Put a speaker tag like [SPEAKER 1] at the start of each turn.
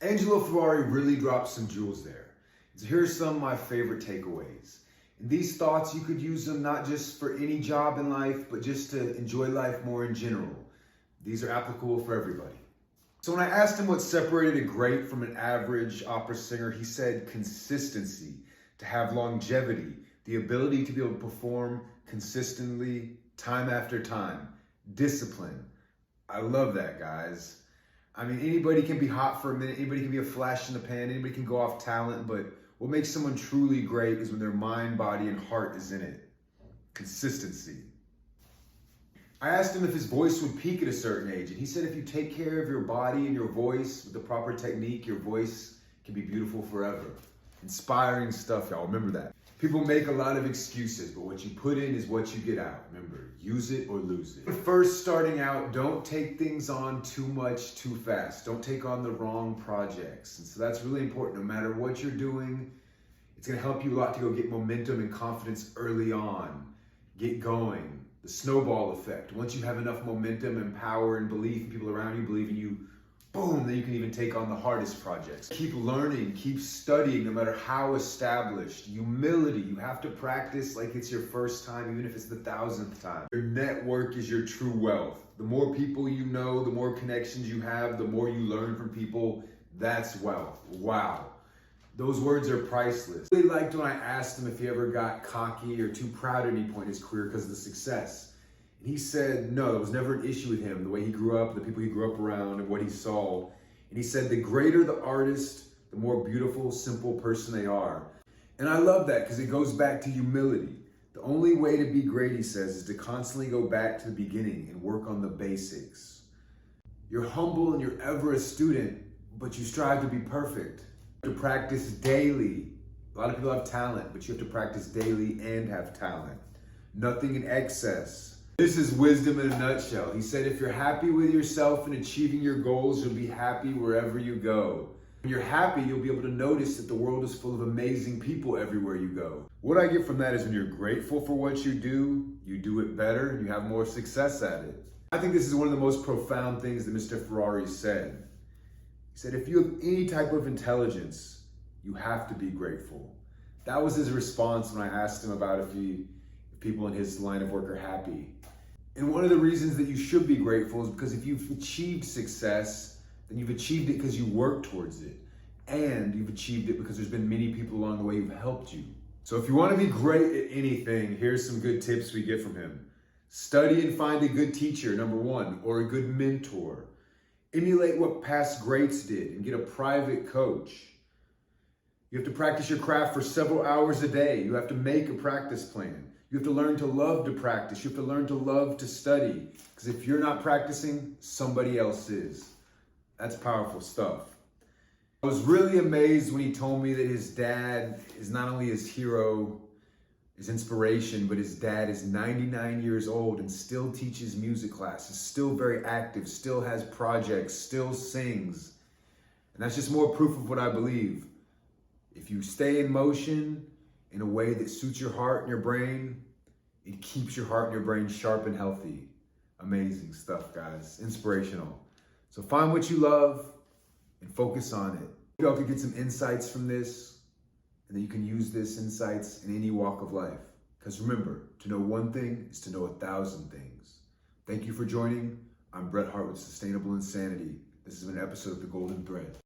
[SPEAKER 1] Angelo Ferrari really dropped some jewels there. So here's some of my favorite takeaways. And these thoughts, you could use them not just for any job in life, but just to enjoy life more in general. These are applicable for everybody. So when I asked him what separated a great from an average opera singer, he said consistency, to have longevity, the ability to be able to perform consistently, time after time, discipline. I love that, guys. I mean, anybody can be hot for a minute, anybody can be a flash in the pan, anybody can go off talent, but what makes someone truly great is when their mind, body, and heart is in it. Consistency. I asked him if his voice would peak at a certain age, and he said if you take care of your body and your voice with the proper technique, your voice can be beautiful forever. Inspiring stuff, y'all. Remember that. People make a lot of excuses, but what you put in is what you get out. Remember, use it or lose it. First, starting out, don't take things on too much too fast. Don't take on the wrong projects. And so that's really important. No matter what you're doing, it's going to help you a lot to go get momentum and confidence early on. Get going. The snowball effect. Once you have enough momentum and power and belief, and people around you believe in you, boom, then you can even take on the hardest projects. Keep learning, keep studying, no matter how established. Humility, you have to practice like it's your first time, even if it's the 1000th time. Your network is your true wealth. The more people you know, the more connections you have, the more you learn from people, that's wealth. Wow. Those words are priceless. I really liked when I asked him if he ever got cocky or too proud at any point in his career because of the success. And he said no, it was never an issue with him, the way he grew up, the people he grew up around, and what he saw. And he said the greater the artist, the more beautiful, simple person they are. And I love that because it goes back to humility. The only way to be great, he says, is to constantly go back to the beginning and work on the basics. You're humble and you're ever a student, but you strive to be perfect. To practice daily. A lot of people have talent, but you have to practice daily and have talent. Nothing in excess. This is wisdom in a nutshell. He said, if you're happy with yourself and achieving your goals, you'll be happy wherever you go. When you're happy, you'll be able to notice that the world is full of amazing people everywhere you go. What I get from that is when you're grateful for what you do it better, and you have more success at it. I think this is one of the most profound things that Mr. Ferrari said. He said, if you have any type of intelligence, you have to be grateful. That was his response when I asked him about if people in his line of work are happy. And one of the reasons that you should be grateful is because if you've achieved success, then you've achieved it because you worked towards it. And you've achieved it because there's been many people along the way who've helped you. So if you want to be great at anything, here's some good tips we get from him. Study and find a good teacher, number one, or a good mentor. Emulate what past greats did and get a private coach. You have to practice your craft for several hours a day. You have to make a practice plan. You have to learn to love to practice. You have to learn to love to study. Because if you're not practicing, somebody else is. That's powerful stuff. I was really amazed when he told me that his dad is not only his hero, his inspiration, but his dad is 99 years old and still teaches music classes, still very active, still has projects, still sings. And that's just more proof of what I believe. If you stay in motion in a way that suits your heart and your brain, it keeps your heart and your brain sharp and healthy. Amazing stuff, guys. Inspirational. So find what you love and focus on it. Y'all could get some insights from this, and then you can use this insights in any walk of life. Because remember, to know one thing is to know 1,000 things. Thank you for joining. I'm Bret Hart with Sustainable Insanity. This has been an episode of The Golden Thread.